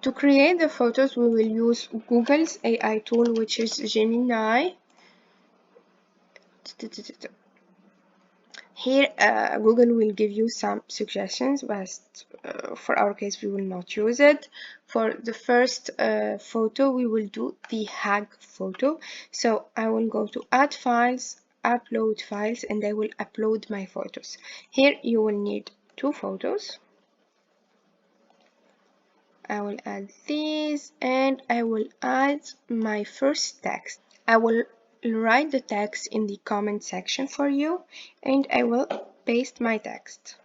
To create the photos, we will use Google's AI tool, which is Gemini. Here, Google will give you some suggestions, but for our case, we will not use it. For the first photo, we will do the hugphoto. So I will go to Add Files, Upload Files, and I will upload my photos. Here, you will need 2 photos. I will add these, and I will add my first text. I will write the text in the comment section for you, and I will paste my text.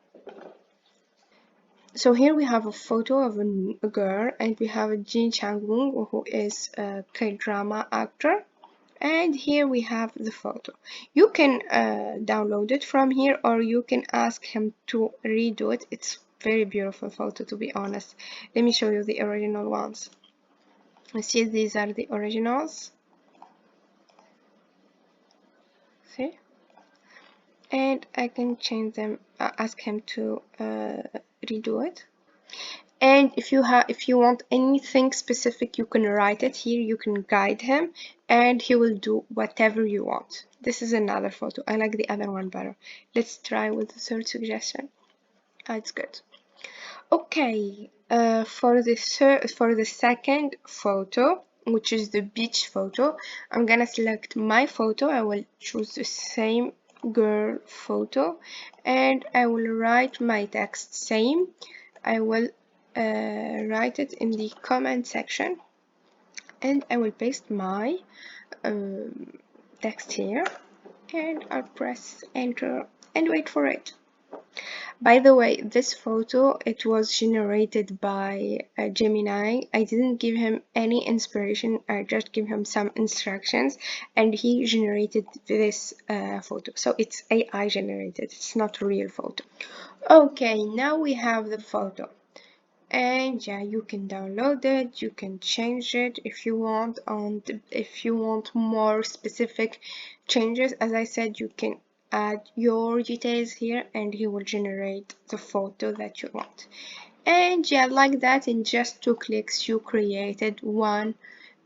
So here we have a photo of a girl, and we have a Jin Chang-woong, who is a K-drama actor. And here we have the photo. You can download it from here, or you can ask him to redo it. It's very beautiful photo, to be honest. Let me show you the original ones. You see, these are the originals. See? And I can change them, ask him to redo it. And if you want anything specific, you can write it here. You can guide him, and he will do whatever you want. This is another photo. I like the other one better. Let's try with the third suggestion. It's good. Okay, for the second photo, which is the beach photo, I'm gonna select my photo. I will choose the same girl photo, and I will write my text same. I will write it in the comment section, and I will paste my text here, and I'll press enter and wait for it. By the way, this photo, it was generated by Gemini. I didn't give him any inspiration, I just give him some instructions, and he generated this photo. So it's AI generated, it's not a real photo. Okay, now we have the photo. And yeah, you can download it, you can change it if you want, and if you want more specific changes, as I said, you can add your details here, and he will generate the photo that you want. And yeah, like that, in just 2 clicks, you created one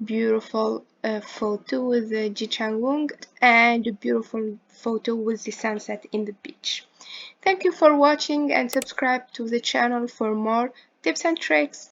beautiful photo with the Ji Chang-woong and a beautiful photo with the sunset in the beach. Thank you for watching, and subscribe to the channel for more tips and tricks.